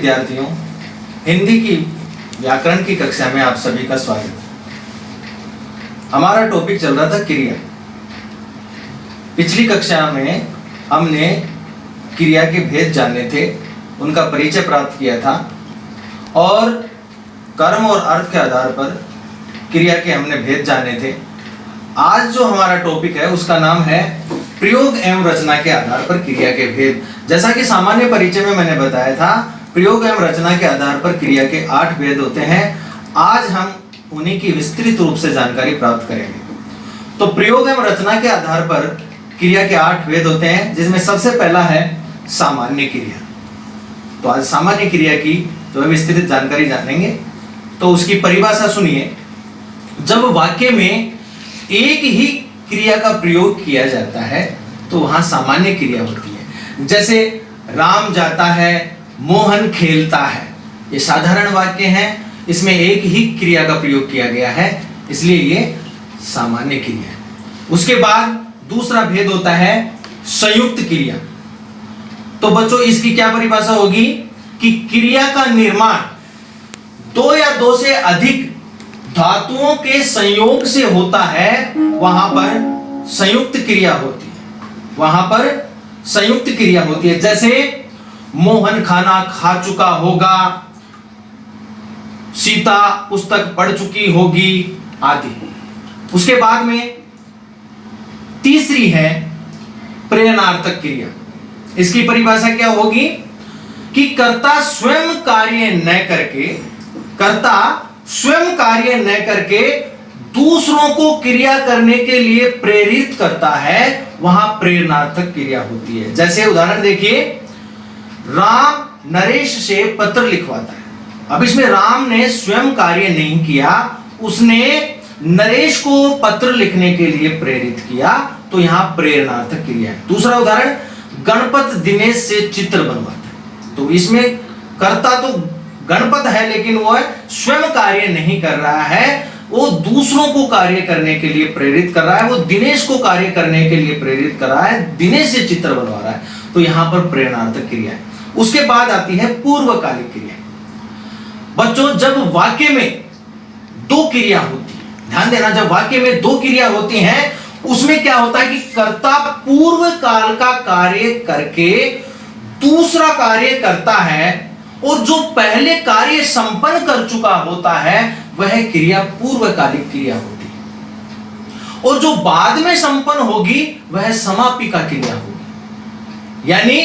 विद्यार्थियों, हिंदी की व्याकरण की कक्षा में आप सभी का स्वागत है। हमारा टॉपिक चल रहा था क्रिया। पिछली कक्षा में हमने क्रिया के भेद जाने थे, उनका परिचय प्राप्त किया था और कर्म और अर्थ के आधार पर क्रिया के हमने भेद जाने थे। आज जो हमारा टॉपिक है उसका नाम है प्रयोग एवं रचना के आधार पर क्रिया के भेद। जैसा कि सामान्य परिचय में मैंने बताया था, प्रयोग एवं रचना के आधार पर क्रिया के 8 भेद होते हैं। आज हम उन्हीं की विस्तृत रूप से जानकारी प्राप्त करेंगे। तो प्रयोग एवं रचना के आधार पर क्रिया के 8 भेद होते हैं, जिसमें सबसे पहला है सामान्य क्रिया। तो आज सामान्य क्रिया की तो विस्तृत जानकारी जानेंगे। तो उसकी परिभाषा सुनिए। जब वाक्य में एक ही क्रिया का प्रयोग किया जाता है तो वहां सामान्य क्रिया होती है। जैसे राम जाता है, मोहन खेलता है, ये साधारण वाक्य है, इसमें एक ही क्रिया का प्रयोग किया गया है, इसलिए ये सामान्य क्रिया है। उसके बाद दूसरा भेद होता है संयुक्त क्रिया। तो बच्चों इसकी क्या परिभाषा होगी कि क्रिया का निर्माण 2 या 2 से अधिक धातुओं के संयोग से होता है, वहां पर संयुक्त क्रिया होती है। वहां पर संयुक्त क्रिया होती है। जैसे मोहन खाना खा चुका होगा, सीता पुस्तक पढ़ चुकी होगी आदि। उसके बाद में तीसरी है प्रेरणार्थक क्रिया। इसकी परिभाषा क्या होगी कि कर्ता स्वयं कार्य न करके दूसरों को क्रिया करने के लिए प्रेरित करता है, वहां प्रेरणार्थक क्रिया होती है। जैसे उदाहरण देखिए, राम नरेश से पत्र लिखवाता है। अब इसमें राम ने स्वयं कार्य नहीं किया, उसने नरेश को पत्र लिखने के लिए प्रेरित किया, तो यहां प्रेरणार्थक क्रिया है। दूसरा उदाहरण, गणपत दिनेश से चित्र बनवाता है। तो इसमें कर्ता तो गणपत है, लेकिन वो स्वयं कार्य नहीं कर रहा है, वो दूसरों को कार्य करने के लिए प्रेरित कर रहा है। वो दिनेश को कार्य करने के लिए प्रेरित कर रहा है, दिनेश से चित्र बनवा रहा है, तो यहां पर प्रेरणार्थक क्रिया है। उसके बाद आती है पूर्वकालिक क्रिया। बच्चों जब वाक्य में 2 क्रिया होती है, ध्यान देना, जब वाक्य में 2 क्रिया होती हैं, उसमें क्या होता है कि कर्ता पूर्व काल का कार्य करके दूसरा कार्य करता है, और जो पहले कार्य संपन्न कर चुका होता है वह क्रिया पूर्वकालिक क्रिया होती है, और जो बाद में संपन्न होगी वह समापिका क्रिया होगी। यानी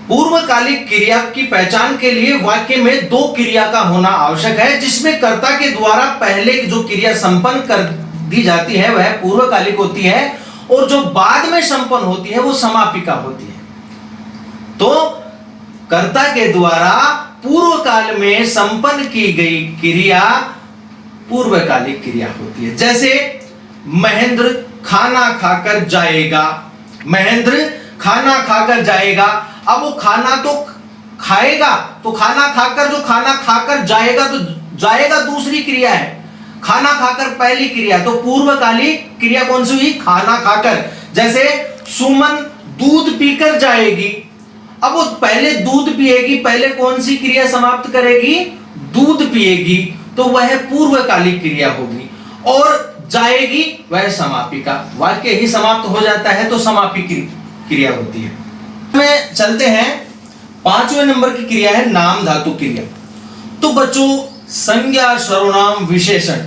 पूर्वकालिक क्रिया की पहचान के लिए वाक्य में 2 क्रिया का होना आवश्यक है, जिसमें कर्ता के द्वारा पहले जो क्रिया संपन्न कर दी जाती है वह पूर्वकालिक होती है, और जो बाद में संपन्न होती है वो समापिका होती है। तो कर्ता के द्वारा पूर्व काल में संपन्न की गई क्रिया पूर्वकालिक क्रिया होती है। जैसे महेंद्र खाना खाकर जाएगा, महेंद्र खाना खाकर जाएगा। अब वो खाना तो खाएगा, तो खाना खाकर, जो खाना खाकर जाएगा, तो जाएगा दूसरी क्रिया है, खाना खाकर पहली क्रिया, तो पूर्वकालिक क्रिया कौन सी हुई? खाना खाकर। जैसे सुमन दूध पीकर जाएगी, अब वो पहले दूध पिएगी, पहले कौन सी क्रिया समाप्त करेगी? दूध पिएगी, तो वह पूर्वकालिक क्रिया होगी, और जाएगी वह समापिका। वाक्य ही समाप्त हो जाता है तो समापिक क्रिया होती है। में चलते हैं, 5वें नंबर की क्रिया है नाम धातु क्रिया। तो बच्चों संज्ञा, सर्वनाम, विशेषण,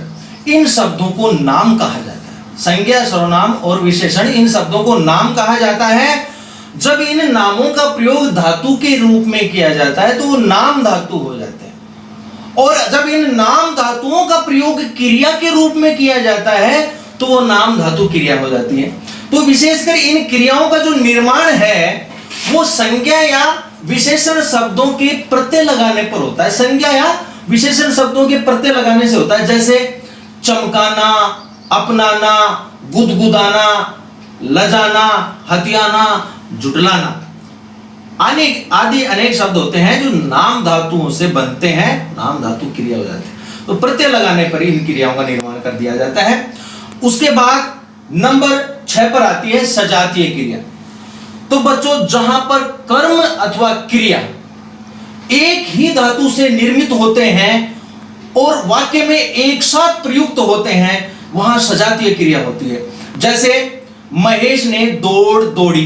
इन शब्दों को नाम कहा जाता है। संज्ञा, सर्वनाम और विशेषण, इन शब्दों को नाम कहा जाता है। जब इन नामों का प्रयोग धातु के रूप में किया जाता है तो वो नाम धातु हो जाते हैं, और जब इन नाम धातुओं का प्रयोग क्रिया के रूप में किया जाता है तो वो नाम धातु क्रिया हो जाती है। तो विशेषकर इन क्रियाओं का जो निर्माण है वो संज्ञा या विशेषण शब्दों के प्रत्यय लगाने पर होता है। संज्ञा या विशेषण शब्दों के प्रत्यय लगाने से होता है। जैसे चमकाना, अपनाना, गुदगुदाना, लजाना, हथियाना, जुटलाना, आदि अनेक शब्द होते हैं जो नाम धातुओं से बनते हैं, नाम धातु क्रिया हो जाते हैं। तो प्रत्यय लगाने पर इन क्रियाओं का निर्माण कर दिया जाता है। उसके बाद नंबर 6 पर आती है सजातीय क्रिया। तो बच्चों जहां पर कर्म अथवा क्रिया एक ही धातु से निर्मित होते हैं और वाक्य में एक साथ प्रयुक्त होते हैं, वहां सजातीय क्रिया होती है। जैसे महेश ने दौड़ दौड़ी।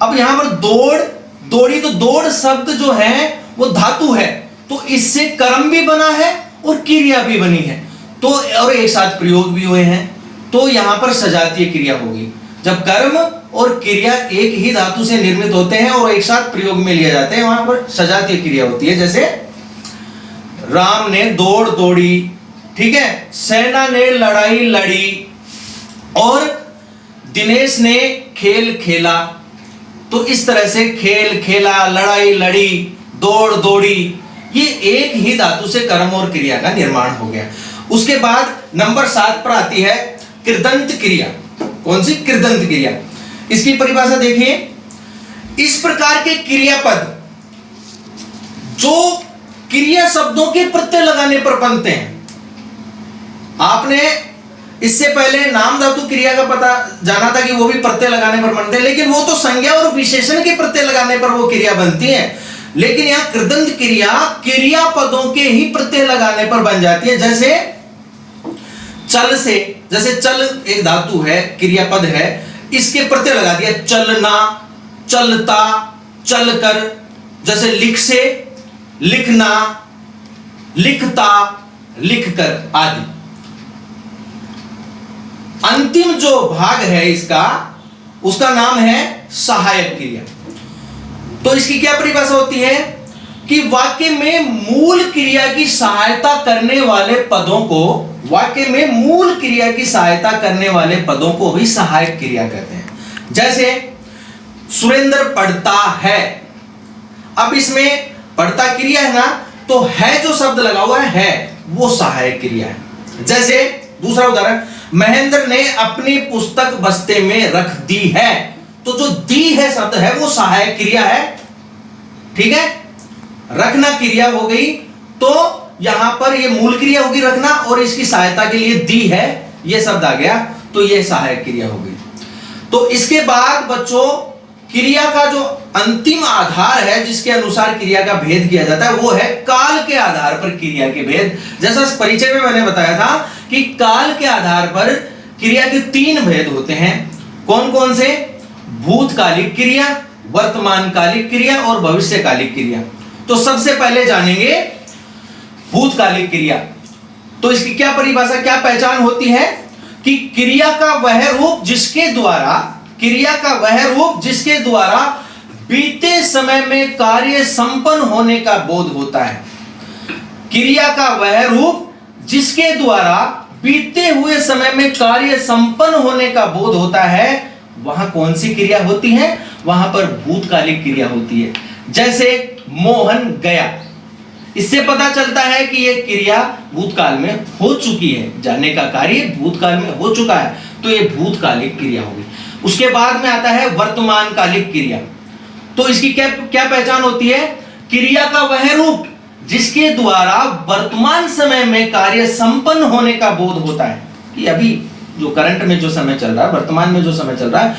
अब यहां पर दौड़ दौड़ी, तो दौड़ शब्द जो है वो धातु है, तो इससे कर्म भी बना है और क्रिया भी बनी है, तो और एक साथ प्रयोग भी हुए हैं, तो यहां पर सजातीय क्रिया होगी। जब कर्म और क्रिया एक ही धातु से निर्मित होते हैं और एक साथ प्रयोग में लिए जाते हैं, वहां पर सजातीय क्रिया होती है। जैसे राम ने दौड़ दौड़ी, ठीक है, सेना ने लड़ाई लड़ी और दिनेश ने खेल खेला। तो इस तरह से खेल खेला, लड़ाई लड़ी, दौड़ दौड़ी, ये एक ही धातु से कर्म और क्रिया का निर्माण हो गया। उसके बाद नंबर 7 पर आती है कृदंत क्रिया। कौन सी? कृदंत क्रिया। इसकी परिभाषा देखिए, इस प्रकार के क्रियापद जो क्रिया शब्दों के प्रत्यय लगाने पर बनते हैं। आपने इससे पहले नाम धातु क्रिया का पता जाना था कि वो भी प्रत्यय लगाने पर बनते हैं, लेकिन वो तो संज्ञा और विशेषण के प्रत्यय लगाने पर वो क्रिया बनती है। लेकिन यहां कृदंत क्रिया क्रियापदों के ही प्रत्यय लगाने पर बन जाती है। जैसे चल से, जैसे चल एक धातु है, क्रियापद है, इसके प्रत्यय लगा दिया चलना, चलता, चलकर। जैसे लिख से लिखना, लिखता, लिखकर आदि। अंतिम जो भाग है इसका, उसका नाम है सहायक क्रिया। तो इसकी क्या परिभाषा होती है कि वाक्य में मूल क्रिया की सहायता करने वाले पदों को, वाक्य में मूल क्रिया की सहायता करने वाले पदों को ही सहायक क्रिया कहते हैं। जैसे सुरेंद्र पढ़ता है। अब इसमें पढ़ता क्रिया है ना, तो है जो शब्द लगा हुआ है वो सहायक क्रिया है। जैसे दूसरा उदाहरण, महेंद्र ने अपनी पुस्तक बस्ते में रख दी है। तो जो दी है शब्द है वो सहायक क्रिया है, ठीक है। रखना क्रिया हो गई, तो यहां पर ये मूल क्रिया होगी रखना, और इसकी सहायता के लिए दी है ये शब्द आ गया, तो ये सहायक क्रिया हो गई। तो इसके बाद बच्चों क्रिया का जो अंतिम आधार है जिसके अनुसार क्रिया का भेद किया जाता है वो है काल के आधार पर क्रिया के भेद। जैसा परिचय में मैंने बताया था कि काल के आधार पर क्रिया के 3 भेद होते हैं। कौन कौन से? भूतकालिक क्रिया, वर्तमानकालिक क्रिया और भविष्यकालिक क्रिया। तो सबसे पहले जानेंगे भूतकालिक क्रिया। तो इसकी क्या परिभाषा, क्या पहचान होती है कि क्रिया का वह रूप जिसके द्वारा बीते समय में कार्य संपन्न होने का बोध होता है। क्रिया का वह रूप जिसके द्वारा बीते हुए समय में कार्य संपन्न होने का बोध होता है, वहां कौन सी क्रिया होती है? वहां पर भूतकालिक क्रिया होती है। जैसे मोहन गया, इससे पता चलता है कि यह क्रिया भूतकाल में हो चुकी है, जाने का कार्य भूतकाल में हो चुका है, तो यह भूतकालिक क्रिया होगी। उसके बाद में आता है वर्तमानकालिक क्रिया। तो इसकी क्या पहचान होती है? क्रिया का वह रूप जिसके द्वारा वर्तमान समय में कार्य संपन्न होने का बोध होता है, कि अभी जो करंट में जो समय चल रहा है, वर्तमान में जो समय चल रहा है,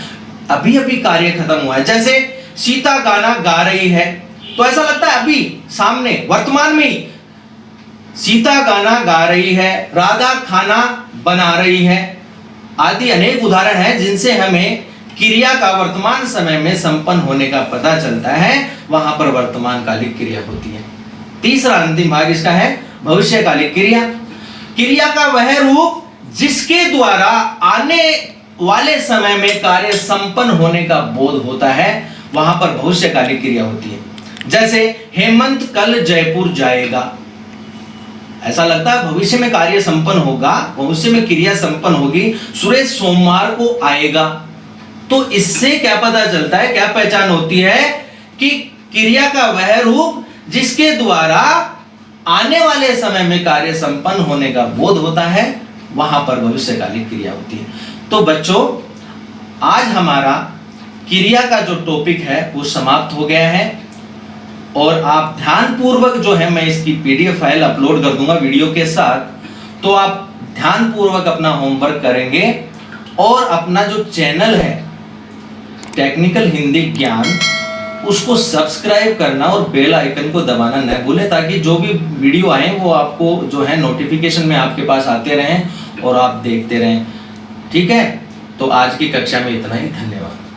अभी अभी कार्य खत्म हुआ है। जैसे सीता गाना गा रही है, तो ऐसा लगता है अभी सामने वर्तमान में ही सीता गाना गा रही है, राधा खाना बना रही है, आदि अनेक उदाहरण हैं जिनसे हमें क्रिया का वर्तमान समय में संपन्न होने का पता चलता है। वहां पर वर्तमानकालिक क्रिया होती है। तीसरा अंतिम भाग इसका है भविष्यकालिक क्रिया। क्रिया का वह रूप जिसके द्वारा आने वाले समय में कार्य संपन्न होने का बोध होता है, वहां पर भविष्यकालिक क्रिया होती है। जैसे हेमंत कल जयपुर जाएगा, ऐसा लगता है भविष्य में कार्य संपन्न होगा, भविष्य में क्रिया संपन्न होगी। सुरेश सोमवार को आएगा, तो इससे क्या पता चलता है, क्या पहचान होती है कि क्रिया का वह रूप जिसके द्वारा आने वाले समय में कार्य संपन्न होने का बोध होता है, वहां पर भविष्यकालिक क्रिया होती है। तो बच्चों, आज हमारा क्रिया का जो टॉपिक है वो समाप्त हो गया है, और आप ध्यानपूर्वक जो है, मैं इसकी पीडीएफ फाइल अपलोड कर दूंगा वीडियो के साथ, तो आप ध्यानपूर्वक अपना होमवर्क करेंगे और अपना जो चैनल है टेक्निकल हिंदी ज्ञान, उसको सब्सक्राइब करना और बेल आइकन को दबाना न भूलें, ताकि जो भी वीडियो आए वो आपको जो है नोटिफिकेशन में आपके पास आते रहें और आप देखते रहें। ठीक है, तो आज की कक्षा में इतना ही। धन्यवाद।